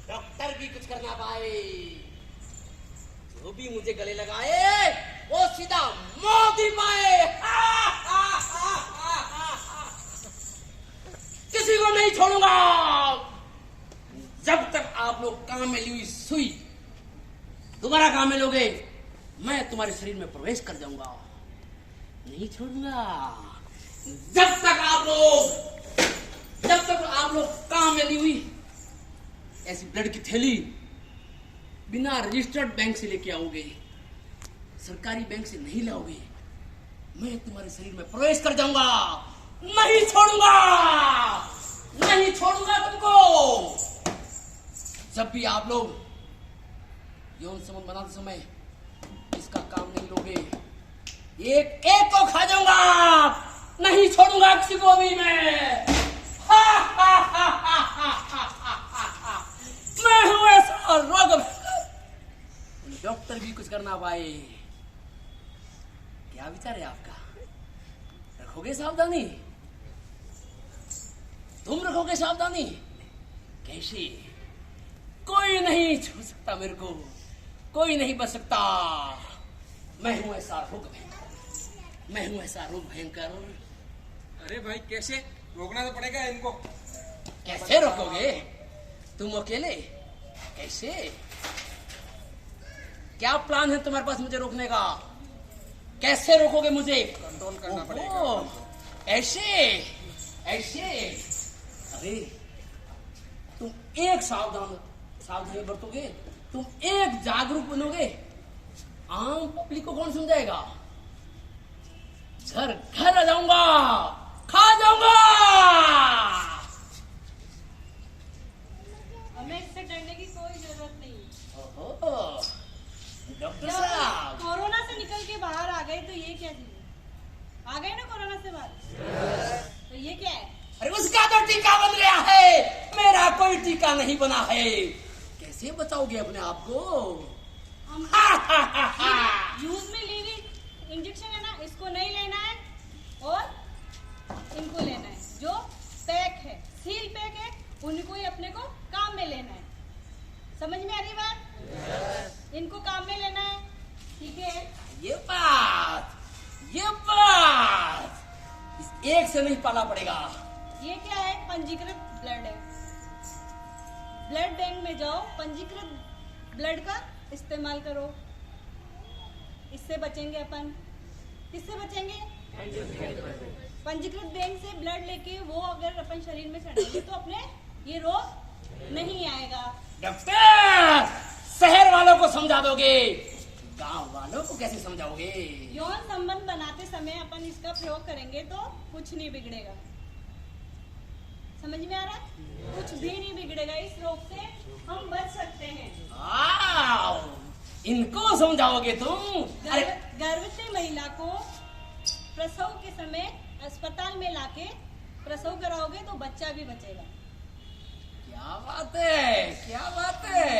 Doctor भी कुछ कर ना पाए। जो भी मुझे गले लगाए वो सीधा मौत ही पाए। किसी को नहीं छोड़ूंगा जब तक आप लोग काम में ली हुई सुई दोबारा काम में लोगे। मैं तुम्हारे शरीर में प्रवेश कर जाऊंगा, नहीं छोड़ूंगा जब तक आप लोग काम में ली हुई ऐसी ब्लड की थैली बिना रजिस्टर्ड बैंक से लेके आओगे, सरकारी बैंक से नहीं लाओगे। मैं तुम्हारे शरीर में प्रवेश कर जाऊंगा, नहीं छोड़ूंगा तुमको। जब भी आप लोग यौन संबंध बनाते समय इसका काम नहीं लोगे, एक एक को खा जाऊंगा, नहीं छोड़ूंगा किसी को भी मैं। मैं हूं ऐसा रोग डॉक्टर भी कुछ कर ना पाए। क्या विचार है आपका? रखोगे सावधानी? तुम रखोगे सावधानी? कैसे? कोई नहीं छू सकता मेरे को, कोई नहीं बच सकता। मैं हूं ऐसा रोग भयंकर, मैं हूं ऐसा रोग भयंकर। अरे भाई कैसे? रोकना तो पड़ेगा इनको। कैसे रोकोगे तुम अकेले? कैसे? क्या प्लान है तुम्हारे पास मुझे रोकने का? कैसे रोकोगे मुझे? कंट्रोल करना पड़ेगा। ऐसे अरे तुम एक सावधानी बरतोगे, तुम एक जागरूक बनोगे, आम पब्लिक को कौन समझाएगा? घर घर आ जाऊंगा, खा जाऊंगा। हमें इससे डरने की कोई जरूरत नहीं। ओहो, डॉक्टर साहब कोरोना से निकल के बाहर आ गए तो ये क्या चीज है? आ गए ना कोरोना से बाहर, तो ये क्या है? अरे उसका तो टीका बन गया है, मेरा कोई टीका नहीं बना है। कैसे बचाओगे अपने आप को? यूज में ली हुई इंजेक्शन है ना, इसको नहीं लेना है और इनको लेना है। जो पैक है, सील पैक है, उनको ही अपने को काम में लेना है। समझ में आ रही बात? इनको काम में लेना है, ठीक है? ये बात इस एक से नहीं पाला पड़ेगा। ये क्या है? पंजीकृत ब्लड है। ब्लड बैंक में जाओ, पंजीकृत ब्लड का इस्तेमाल करो। इससे बचेंगे अपन। किससे बचेंगे? पंजीकृत बैंक से ब्लड लेके वो अगर अपन शरीर में चढ़ाएंगे तो अपने ये रोग नहीं आएगा। डॉक्टर, शहर वालों को समझा दोगे, गांव वालों को कैसे समझाओगे? यौन संबंध बनाते समय अपन इसका प्रयोग करेंगे तो कुछ नहीं बिगड़ेगा। समझ में आ रहा है? कुछ भी नहीं बिगड़ेगा। इस रोग से हम बच सकते हैं। इनको समझाओगे तुम? गर्भवती महिला को प्रसव के समय अस्पताल में लाके प्रसव कराओगे तो बच्चा भी बचेगा। क्या बात है।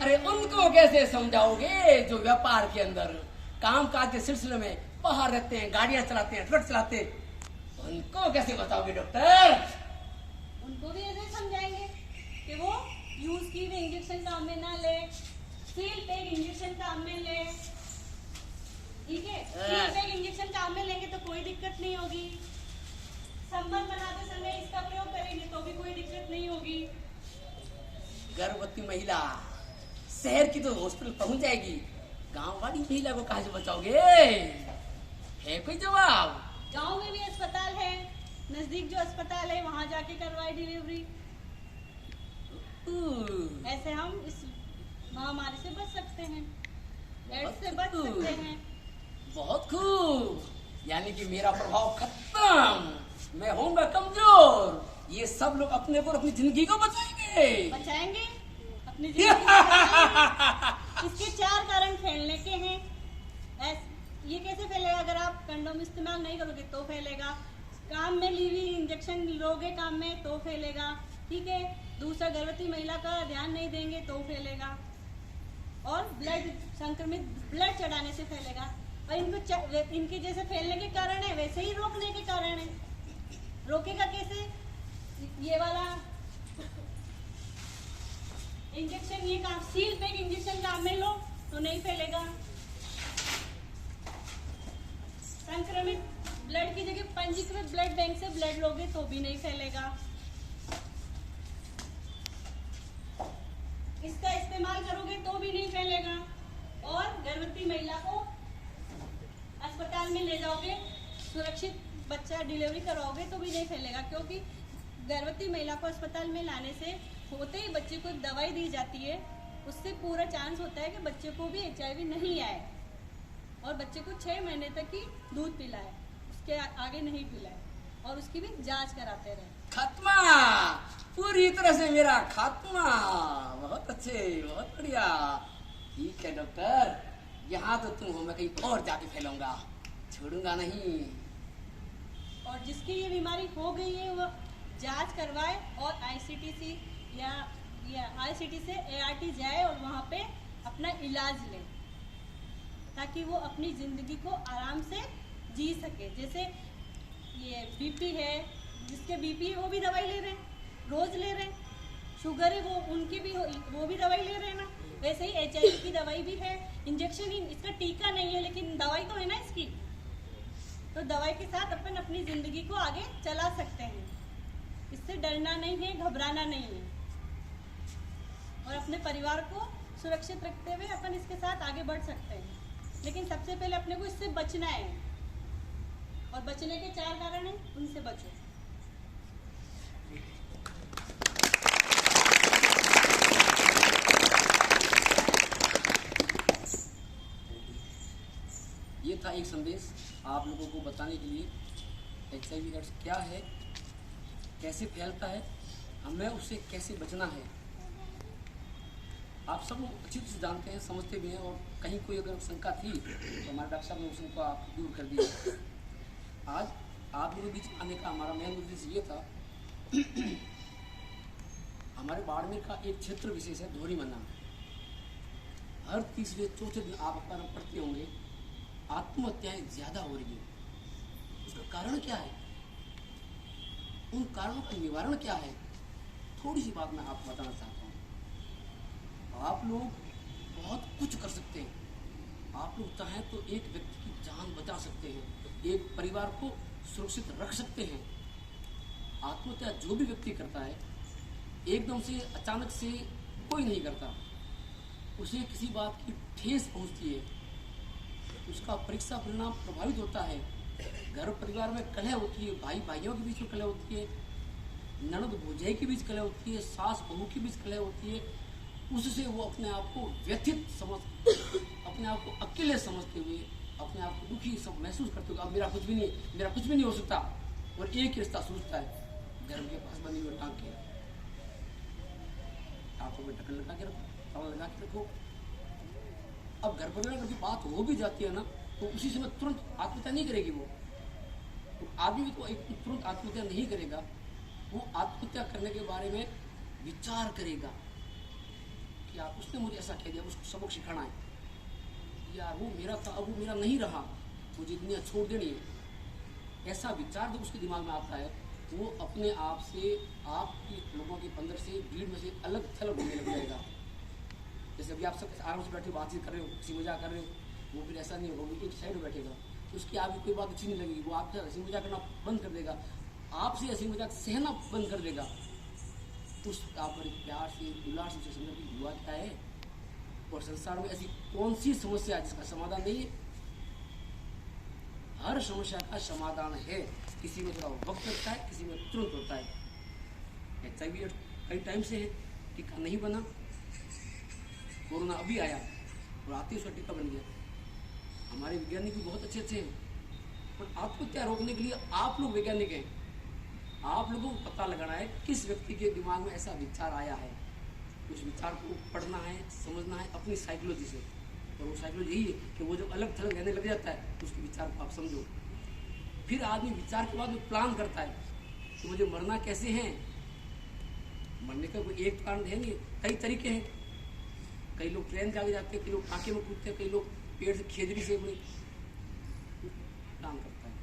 अरे उनको कैसे समझाओगे जो व्यापार के अंदर काम काज के सिलसिले में बाहर रहते हैं, गाड़ियां चलाते हैं, ट्रक चलाते हैं, उनको कैसे बताओगे डॉक्टर? उनको भी ऐसे समझाएंगे कि वो यूज की हुई इंजेक्शन काम में ना ले, सील पैक इंजेक्शन काम में ले, ठीक है? सील पैक इंजेक्शन काम में लेंगे तो कोई दिक्कत नहीं होगी। संबंध बनाते समय इसका प्रयोग करेंगे तो भी कोई दिक्कत नहीं होगी। गर्भवती महिला शहर की तो हॉस्पिटल पहुंच जाएगी, गांव वाली महिला को कहां से बचाओगे? है कोई जवाब? गांव में भी अस्पताल है, नजदीक जो अस्पताल है वहां जाके करवाए डिलीवरी। ऐसे हम इस महामारी से बच सकते हैं, एड्स से बच सकते हैं। बहुत खूब, यानी कि मेरा प्रभाव खत्म, मैं होऊंगा कमजोर। ये सब लोग अपने को अपनी जिंदगी को बचाएंगे अपनी जिंदगी को बचाएंगे। इसके 4 कारण फैलने के हैं। ये कैसे फैलेगा? अगर आप कंडोम इस्तेमाल नहीं करोगे तो फैलेगा, काम में ली हुई इंजेक्शन लोगे काम में तो फैलेगा, ठीक है? दूसरा, गर्भवती महिला का ध्यान नहीं देंगे तो फैलेगा, और ब्लड संक्रमित ब्लड चढ़ाने से फैलेगा। और इनके जैसे फैलने के कारण है वैसे ही रोकने के कारण है। रोकेगा कैसे? ये वाला इंजेक्शन ये काम सील पे इंजेक्शन काम में लो तो नहीं फैलेगा। संक्रमित ब्लड की जगह पंजीकृत ब्लड बैंक से ब्लड लोगे तो भी नहीं फैलेगा। इसका इस्तेमाल करोगे तो भी नहीं फैलेगा। और गर्भवती महिला को अस्पताल में ले जाओगे, सुरक्षित बच्चा डिलीवरी करवाओगे तो भी नहीं फैलेगा, क्योंकि गर्भवती महिला को अस्पताल में लाने से होते ही बच्चे को एक दवाई दी जाती है, उससे पूरा चांस होता है कि बच्चे को भी HIV नहीं आए और बच्चे को 6 महीने तक ही दूध पिलाए, उसके आगे नहीं पिलाए और उसकी भी जांच कराते रहे। खात्मा पूरी तरह से मेरा खात्मा। बहुत अच्छे, बहुत बढ़िया। ठीक है डॉक्टर, यहाँ तो तुम हो, मैं कहीं और जाके फैलाऊंगा, छोड़ूंगा नहीं। और जिसकी ये बीमारी हो गई है वो जांच करवाए और ICT या ICT से ART जाए और वहाँ पे अपना इलाज ले, ताकि वो अपनी जिंदगी को आराम से जी सके। जैसे ये BP है, जिसके BP है वो भी दवाई ले रहे हैं, रोज ले रहे हैं। शुगर है वो भी दवाई ले रहे हैं ना। वैसे ही HIV की दवाई भी है, इंजेक्शन ही, इसका टीका नहीं है लेकिन दवाई तो है ना इसकी। तो दवाई के साथ अपन अपनी जिंदगी को आगे चला सकते हैं। इससे डरना नहीं है, घबराना नहीं है और अपने परिवार को सुरक्षित रखते हुए अपन इसके साथ आगे बढ़ सकते हैं। लेकिन सबसे पहले अपने को इससे बचना है और बचने के 4 कारण हैं, उनसे बचो। ये था एक संदेश आप लोगों को बताने के लिए HIV एड्स क्या है, कैसे फैलता है, हमें उससे कैसे बचना है। आप सब लोग अच्छी तरह से जानते हैं, समझते भी हैं, और कहीं कोई अगर शंका थी तो हमारे डॉक्टर साहब ने उस शंका आपको दूर कर दिया। आज आप लोगों के बीच आने का हमारा मेन उद्देश्य ये था, हमारे बाड़मेर का एक क्षेत्र विशेष है धोरी मन्ना। हर तीसरे चौथे दिन आप अपना पढ़ते होंगे आत्महत्याएं ज्यादा हो रही है। उसका कारण क्या है, उन कारणों का निवारण क्या है, थोड़ी सी बात मैं आपको बताना चाहता हूँ। आप लोग बहुत कुछ कर सकते हैं। आप लोग चाहें तो एक व्यक्ति की जान बचा सकते हैं, एक परिवार को सुरक्षित रख सकते हैं। आत्महत्या जो भी व्यक्ति करता है एकदम से अचानक से कोई नहीं करता, उसे किसी बात की ठेस पहुंचती है, उसका परीक्षा परिणाम प्रभावित होता है, घर परिवार में कलह होती है, भाई भाइयों के बीच में कलह होती है, ननद भौजाई के बीच कलह होती है, सास बहू के बीच कलह होती है। उससे वो अपने आप को व्यथित अपने आप को अकेले समझते हुए, अपने आप को दुखी सब महसूस करते हुए, अब मेरा कुछ भी नहीं हो सकता, और एक ही रास्ता सोचता है, घर के पास बनी हुई टांग के आंखों में ढक्कन लगा के रखो, ताला लगा के रखो। अब घर परिवार की बात हो भी जाती है ना, तो उसी समय तुरंत आत्महत्या नहीं करेगी वो। तो आदमी भी तो एक तुरंत आत्महत्या नहीं करेगा, वो आत्महत्या करने के बारे में विचार करेगा कि यार उसने मुझे ऐसा कह दिया, उसको सबक सिखाना है, यार वो मेरा था अब वो मेरा नहीं रहा, मुझे दुनिया छोड़ देनी है। ऐसा विचार जब उसके दिमाग में आता है, वो अपने आप से आपके लोगों के अंदर से भीड़ में से अलग थलग होने लग जाएगा। जैसे अभी आप सब आराम से बैठे बातचीत कर रहे हो, हंसी मजाक कर रहे हो, वो फिर ऐसा नहीं होगा, वो एक साइड में बैठेगा, तो उसकी आपकी कोई बात अच्छी नहीं लगेगी, वो आपसे हंसी मजाक करना बंद कर देगा, आपसे हंसी मजाक सहना बंद कर देगा। उस आप बड़े प्यार से उल्लास से समझ कि हुआ क्या है, और संसार में ऐसी कौन सी समस्या है जिसका समाधान नहीं है। हर समस्या का समाधान है, किसी में थोड़ा वक्त लगता है, किसी में तुरंत होता है। HIV कई टाइम से है, टीका नहीं बना, कोरोना अभी आया और आते उसका टीका बन गया। हमारे वैज्ञानिक भी बहुत अच्छे हैं, पर आत्महत्या रोकने के लिए आप लोग वैज्ञानिक हैं, आप लोगों को पता लगाना है किस व्यक्ति के दिमाग में ऐसा विचार आया है। उस विचार को पढ़ना है, समझना है अपनी साइकोलॉजी से, और वो साइकोलॉजी यही है कि वो जब अलग थलग रहने लग जाता है तो उसके विचार को आप समझो। फिर आदमी विचार के बाद वो प्लान करता है कि मुझे मरना कैसे है। मरने का कोई एक कारण है नहीं, कई तरीके हैं। कई लोग ट्रेन से आगे जाते हैं, कई लोग टाँके में कूदते हैं, कई लोग पेड़ से खेजड़ी से बड़े प्लान करता है।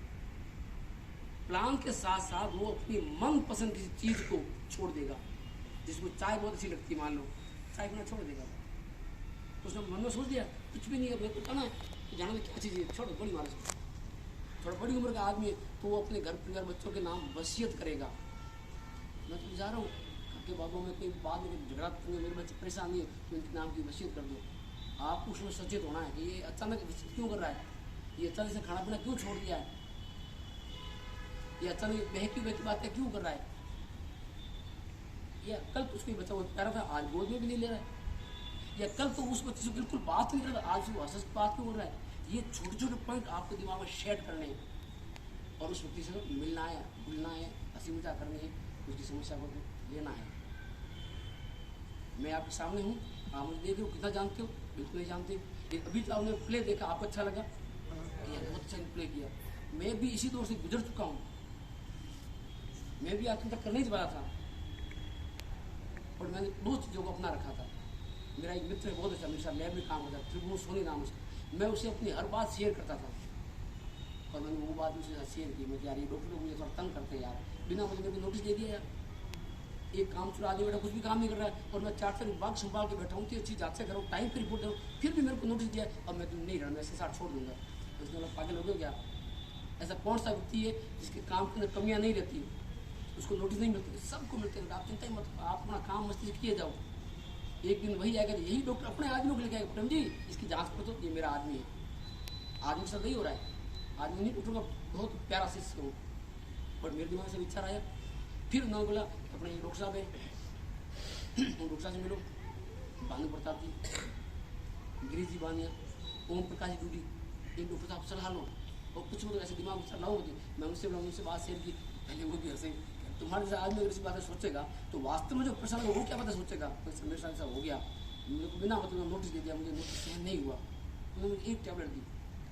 प्लान के साथ साथ वो अपनी मन पसंद किसी चीज को छोड़ देगा। जिसको चाय बहुत अच्छी लगती है, मान लो चाय पीना छोड़ देगा। तो उसने मन में सोच दिया कुछ भी नहीं है, मेरे को कहना है तो जाना क्या चीज़ है, छोड़ो बड़ी मार से, थोड़ा बड़ी उम्र का आदमी है तो वो अपने घर परिवार बच्चों के नाम वसीयत करेगा। मैं तो जा रहा हूँ कि बाबू में कोई बाद में झगड़ा करेंगे, मेरे बच्चे परेशान नहीं है तो इनके नाम की वसीयत कर दो। आपको उसमें सचेत होना है कि ये अचानक वसीयत क्यों कर रहा है, ये अचानक से खाना पीना क्यों छोड़ दिया है, ये अचानक बहकी बहकी बातें क्यों कर रहा है। या कल तो उसको बच्चा वो कह रहा था आज गोद में भी नहीं ले रहा है, या कल तो उस बच्चे से बिल्कुल बात नहीं कर रहा था आज वो हंस बात क्यों कर रहा है। ये छोटे छोटे पॉइंट आपके दिमाग में शेड करने हैं और उस व्यक्ति से मिलना है, भूलना है, हंसी मजाक करनी है, उसकी समस्या को लेना है। मैं आपके सामने हूँ, आप मुझे देख रहे हो, कितना जानते हो, बिल्कुल नहीं जानते। अभी तो आपने प्ले देखा, आपको अच्छा लगा, ये बहुत अच्छा प्ले किया। मैं भी इसी दौर से गुजर चुका हूँ, मैं भी आखिर तक कर नहीं पाया था और मैंने दो चीज़ों को अपना रखा था। मेरा एक मित्र है बहुत अच्छा, मेरे साथ लैब में काम करता था, त्रिभुवन सोनी नाम उसका, मैं उसे अपनी हर बात शेयर करता था और मैंने वो बात उसके साथ शेयर की। मैं यार ये डॉक्टर लोग मुझे थोड़ा तंग करते हैं यार, बिना मुझे मेरे को नोटिस दे दिया यार, एक काम चुरा दिया बेटा, कुछ भी काम नहीं कर रहा है और मैं 4 बाग संभाल के बैठा हूँ, तो चीज़ जांच करूँ, टाइम पर रिपोर्ट करूँ, फिर भी मेरे को नोटिस दिया और मैं तुम नहीं रहना, मैं इसके साथ छोड़ दूंगा। उसने बोला पागल हो गया क्या, ऐसा कौन सा व्यक्ति है जिसके काम के अंदर कमियाँ नहीं रहती, उसको नोटिस नहीं मिलती, सबको मिलते हैं। आप चिंता ही मत, आप अपना काम मस्ती से किए जाओ, एक दिन वही आएगा, यही डॉक्टर अपने आदमी को लेके आएगा, प्रेम जी इसकी जांच कर दो, ये मेरा आदमी है। आदमी के साथ नहीं हो रहा है, आदमी नहीं उठूंगा, बहुत प्यारा शिष्य हूँ, बट मेरे दिमाग से विचार आया। फिर उन्होंने बोला अपने डॉक्टर साहब है, डॉक्टर साहब से मिलो, भानु प्रताप जी, गिरीश जी बानिया, ओम प्रकाश जी डूडी, इन डॉक्टर साहब सलाह लो और कुछ तो ऐसे दिमाग में सलाह होती। मैं उनसे बात शेयर की, पहले वो भी हंसे, तुम्हारे जैसे आदमी अगर इसी बातें सोचेगा तो वास्तव में जो परेशान होगा वो क्या पता सोचेगा। तो मेरे साथ ऐसा हो गया, मेरे को बिना मतलब नोटिस दे दिया, मुझे नोटिस सहन नहीं हुआ, उन्होंने मुझे एक टैबलेट दी,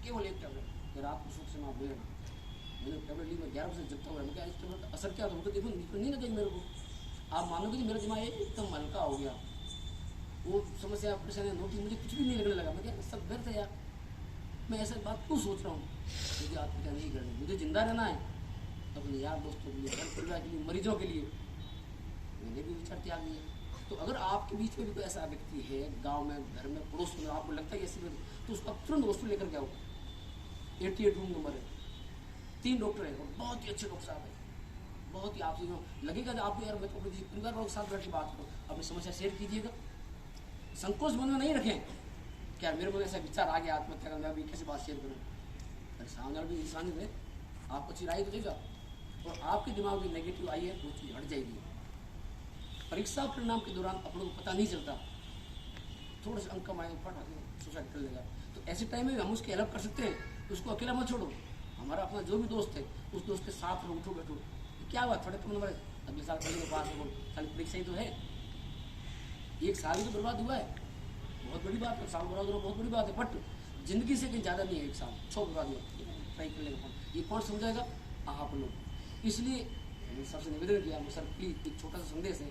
केवल एक टैबलेट, रात को सोच से आप ले लेना। मैंने टैबलेट ली, मैं 11 बजे जगता हुआ, मैं क्या इस टैबलेट का असर क्या था, तो देखो नहीं लगेगी मेरे को, आप मानोगे नहीं, मेरा दिमाग एकदम हल्का हो गया। वो समस्या परेशानी नोटिस मुझे कुछ भी नहीं लगने लगा, मैं क्या सब व्यर्थ है यार, मैं ऐसा बात क्यों सोच रहा हूँ, मुझे आत्महत्या नहीं करनी, मुझे जिंदा रहना है अपने यार दोस्तों के लिए, घर परिवार के लिए, मरीजों के लिए। मैंने भी विचार त्याग दिया। तो अगर आपके बीच में भी कोई ऐसा व्यक्ति है, गांव में, घर में, पड़ोस में, आपको लगता है ऐसी बात, तो उसका तुरंत हॉस्पिटल लेकर के आओ, 88 रूम नंबर है, 3 डॉक्टर है और बहुत ही अच्छे डॉक्टर साहब है, बहुत ही आपसे लगेगा जो आपको यार मैं तो अपने परिवार वालों के साथ बैठ के बात करो, अपनी समस्या शेयर कीजिएगा, संकोच मन में नहीं रखें क्या मेरे को ऐसा विचार आ गया आत्महत्या का, मैं अभी कैसे बात शेयर करूँ। अरे सामने वाले भी इंसान है, आपको अच्छी राय तो देगा और आपके दिमाग में नेगेटिव आई है वो चीज़ हट जाएगी। परीक्षा परिणाम के दौरान अपनों को पता नहीं चलता, थोड़े से अंक कम आए फट सुसाइड कर लेगा, तो ऐसे टाइम में हम उसकी हेल्प कर सकते हैं, उसको अकेला मत छोड़ो। हमारा अपना जो भी दोस्त है उस दोस्त के साथ रहो, उठो बैठो, क्या हुआ थोड़े कम नंबर अगले साल पढ़ने के पास हो, खाली परीक्षा ही तो है, 1 साल ही तो बर्बाद हुआ है, बहुत बड़ी बात है, साल बर्बाद होना बहुत बड़ी बात है, बट जिंदगी से कहीं ज़्यादा नहीं है 1 साल, 6 बर्बाद हुआ, ट्राई कर लेगा, ये कौन समझाएगा, आप लोग। इसलिए मैंने सबसे निवेदन किया, सर प्लीज एक छोटा सा संदेश है,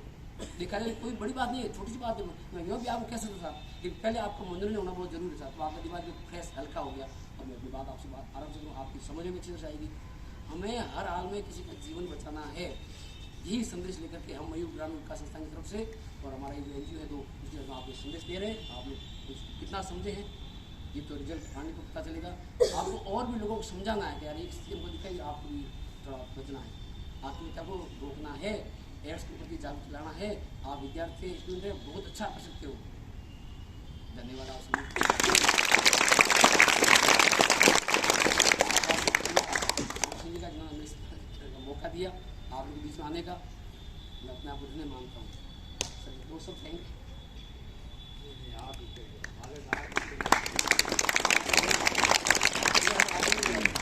देखा जाए कोई बड़ी बात नहीं है, छोटी सी बात है, मैं यूँ भी आपको कह सकता था कि पहले आपका मनोरंजन होना बहुत जरूरी था, तो आपका दिमाग फ्रेश हल्का हो गया और मैं अपनी बात आपसे बात आराम से आपकी समझ में अच्छी तरह आएगी। हमें हर हाल में किसी का जीवन बचाना है, यही संदेश लेकर के हम मयूर ग्रामीण विकास संस्थान की तरफ से और हमारा ये NGO है, तो उसकी तरफ आपको संदेश दे रहे हैं। आप लोग कितना समझे हैं ये तो रिजल्ट आने को पता चलेगा। आपको और भी लोगों को समझाना है कि यार एक स्कीम को दिखाई, आपको भी थोड़ा बचना है, आत्महत्या को रोकना है, एड्स के प्रति जागरूक लाना है। आप विद्यार्थी स्टूडेंट हैं, बहुत अच्छा कर सकते हो। धन्यवाद आप सभी का जिन्होंने हमें इस तरह का मौका दिया आप लोग के बीच में आने का, मैं अपने आप को धन्य मानता हूँ। सर वो सब थैंक यू।